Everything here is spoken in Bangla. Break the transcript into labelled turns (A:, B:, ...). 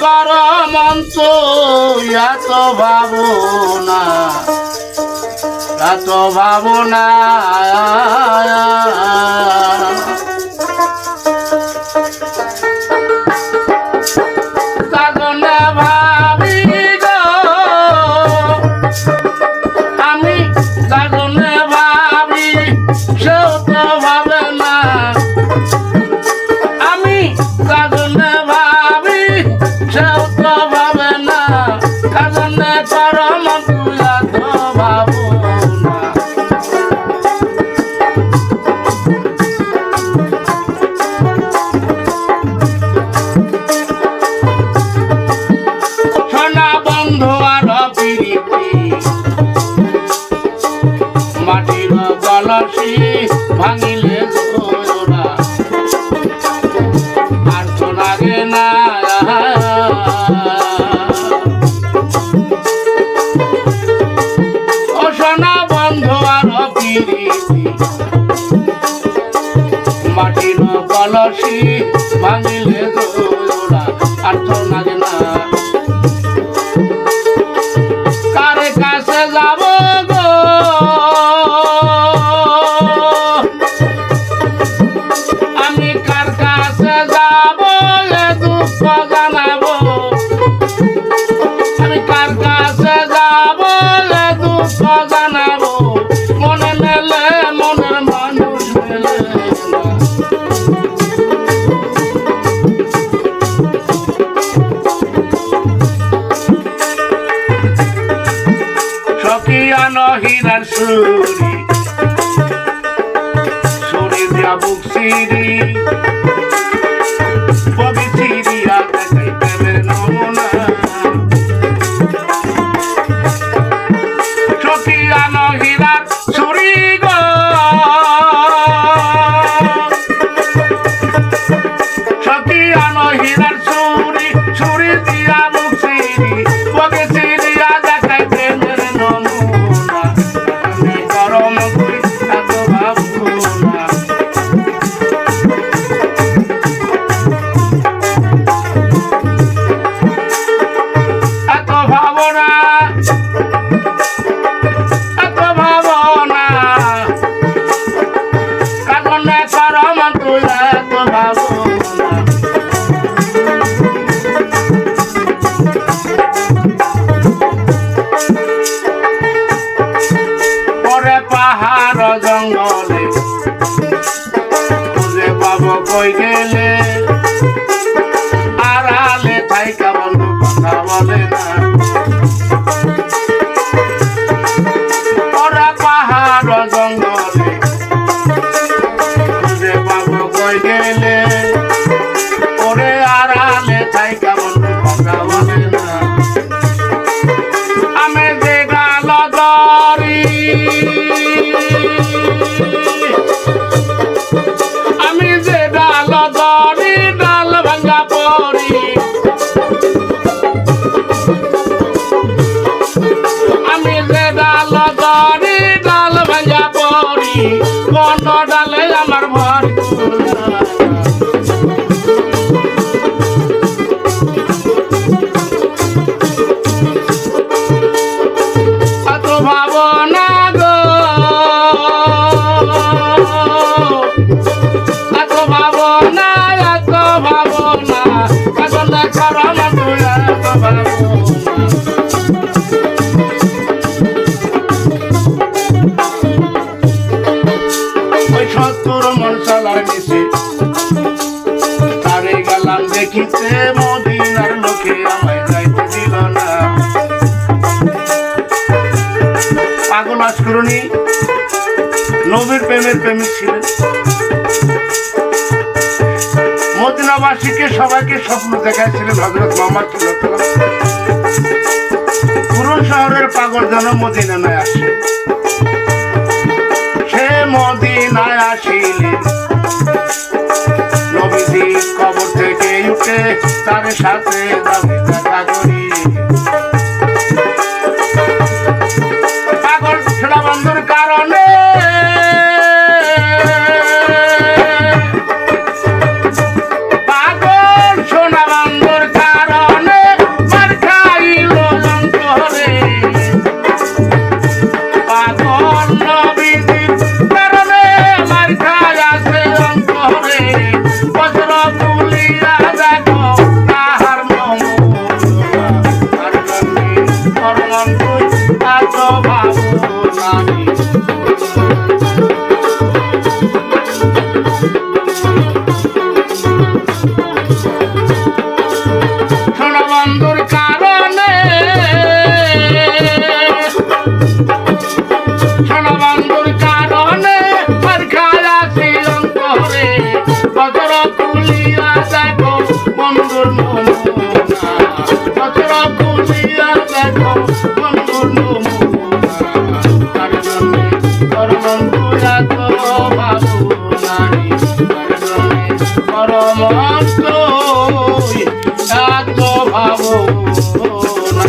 A: কর মন্ত্র এত ভাবনা এত ভাবনা কাজনে ভাবি গো আমি কাজনে ভাবি সেও তো ভাবে না আমি কাজনে ভাবি সেও তো ভাবে না কাজনে কর মন্ত্র এত ভাবনা সোনা বন্ধু আর পিরিতি মাটির কলসি ভাঙিলে জোড়া আর তো লাগে না ও সোনা বন্ধু আর পিরিতি মাটির কলসি ভাঙিলে জোড়া আর তো লাগে না কারে কাছে যাব গো আমি কার কাছে যাব এ দুঃখ জানাবো আমি কার কাছে যাব এ দুঃখ জানাবো মনে মেলে মনের মানুষ মেলে না সখিয়ান হীরার সুরি সুরি দিয়া বুক সিরি ববি সিরিয়া দেখাই প্রেমের নমুনা সখিয়ান হীরার সুরি গো সখিয়ান হীরার সুরি সুরি দিয়া বুক সিরি ববি সিরিয়া দেখাই প্রেমের নমুনা গরম করি এত ভাবনা এত ভাবনা এত ভাবনা কারণে গরম তুই এত ভাবনা পরে পাহাড় জঙ্গলে খুঁজে পাবো কই গেলে আড়ালে থাইকা বন্ধু কথা বলে না পরে পাহাড় জঙ্গলে খুঁজে পাবো কই গেলে ওরে আড়ালে থাইকা বন্ধু কথা বলে না আমি যে গাল ধরি আমি যে ডাল ধরি ডাল ভাঙ্গা পড়ি আমি যে ডাল ধরি ডাল ভাঙ্গা পড়ি কোন ডালে আমার ভর এত ভাবনা গো এত ভাবনা কাজলে করম তুই এত ভাবনা ওই ৭০ মন সালার নিচে তারে গেলাম দেখিতে মদিনার লোকে আমায় যাইতে দিল না পাগল আশকরুনি নবীর প্রেমের প্রেমিক ছিলেন মদিনাবাসীকে সবাইকে স্বপ্ন দেখাইছিলেন হযরত মুহাম্মদ সাল্লাল্লাহু আলাইহি ওয়াসাল্লাম পুরো শহরের পাগল যেন মদিনায় আসে সে মদিনায় আসিলে নবীজি কবর থেকে উঠে তার সাথে যাবে দেখা করি পাগল ছোড়া বন্ধুর কারণে পাগল সোনা বন্ধুর কারণে বছর খুলিয়া দেখো বন্ধু নমুনা তার জন্য বন্ধু এত ভাবো নারী তার জন্য পরমন্ত এত ভাবো না